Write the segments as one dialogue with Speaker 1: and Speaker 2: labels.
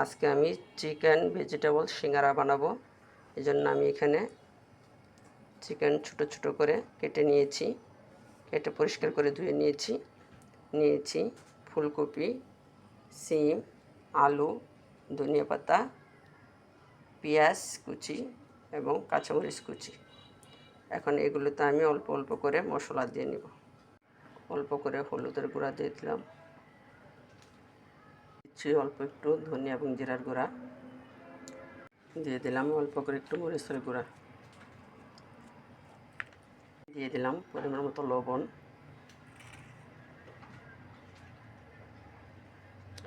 Speaker 1: আজকে আমি chicken vegetable সিঙ্গারা বানাবো। এজন্য আমি এখানে চিকেন ছোট ছোট করে কেটে নিয়েছি, কেটে পরিষ্কার করে ধুয়ে নিয়েছি ফুলকপি, সিম, আলু, ধনিয়া পাতা, পেঁয়াজ কুচি এবং কাঁচামরিচ কুচি। এখন এগুলোতে আমি অল্প অল্প করে মশলা দিয়ে নিব। অল্প করে হলুদের গুঁড়া দিয়ে দিলাম, অল্প একটু ধনিয়া এবং জিরার গুঁড়া দিয়ে দিলাম, অল্প করে একটু মরিচের গুঁড়া দিয়ে দিলাম, পরিমাণ মতো লবণ।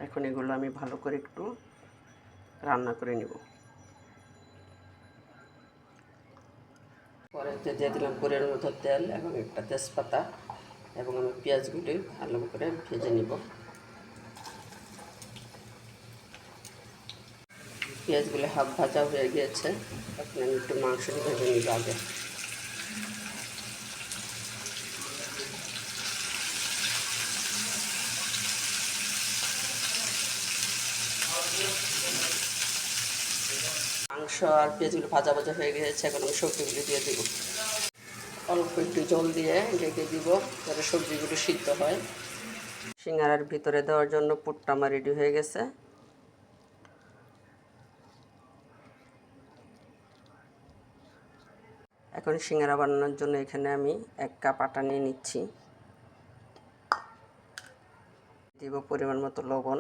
Speaker 1: এখন এগুলো আমি ভালো করে একটু রান্না করে নিব। কড়াইতে দিয়ে দিলাম পরিমাণ মতো তেল এবং একটা তেজপাতা, এবং আমি পেঁয়াজগুলি ভালো করে ভেজে নিব। পেঁয়াজগুলি হাফ ভাজা হয়ে গিয়েছে, এখন আমি একটু মাংসটি ভেজে নিব আগে। মাংস আর পেঁয়াজগুলো ভাজা ভাজা হয়ে গিয়েছে, এখন আমি সবজিগুলি দিয়ে দেব। অল্প একটু জল দিয়ে ঢেকে দিব যাতে সবজিগুলো সিদ্ধ হয়। সিঙ্গারার ভিতরে দেওয়ার জন্য পুরটা আমার রেডি হয়ে গেছে। এখন সিঙ্গারা বানানোর জন্য এখানে আমি 1 কাপ আটা নিয়ে নিচ্ছি। দিব পরিমাণ মতো লবণ,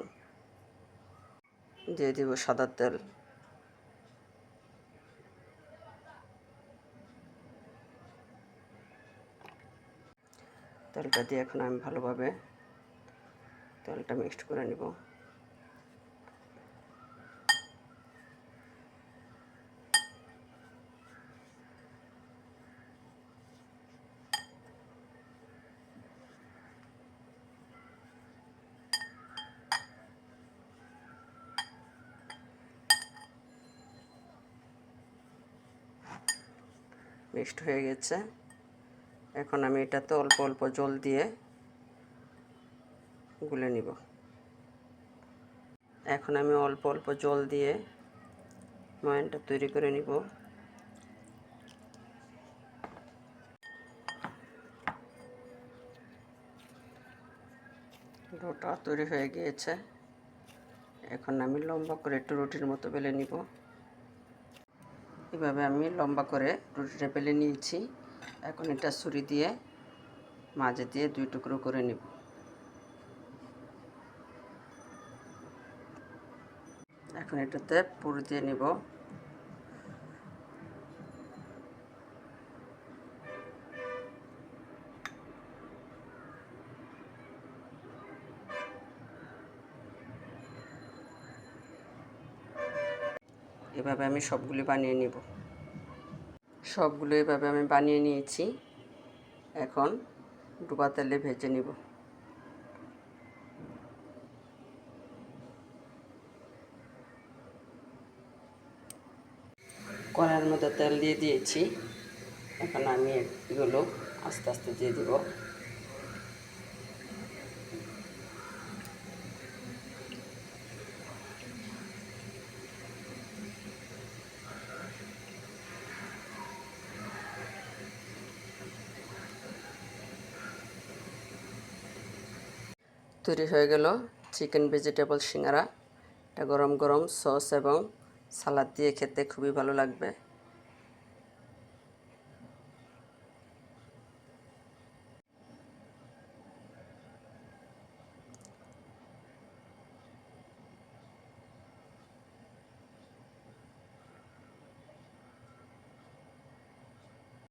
Speaker 1: দিয়ে দিব সাদা তেল, তেলটা দিয়ে এখন আমি ভালোভাবে তেলটা মিক্সড করে নিব। মিক্সড হয়ে গেছে, এখন আমি এটাতে অল্প অল্প জল দিয়ে গুলে নিব। এখন আমি অল্প অল্প জল দিয়ে ময়ানটা তৈরি করে নিব। ডোটা তৈরি হয়ে গিয়েছে, এখন আমি লম্বা করে একটু রুটির মতো বেলে নিব। এভাবে আমি লম্বা করে রুটিটা বেলে নিয়েছি। এখন এটা ছুরি দিয়ে মাঝে দিয়ে 2 টুকরো করে নিব। এখন এটাতে পুর দিয়ে নিব। এভাবে আমি সবগুলি বানিয়ে নিব। সবগুলো এভাবে আমি বানিয়ে নিয়েছি, এখন ডুবা তেলে ভেজে নিব। কড়াইয়ের মধ্যে তেল দিয়ে দিয়েছি, এখন আমি এগুলো আস্তে আস্তে দিয়ে দিব। তৈরি হয়ে গেল চিকেন ভেজিটেবল সিঙ্গারা। এটা গরম গরম সস এবং সালাদ দিয়ে খেতে খুবই ভালো লাগবে।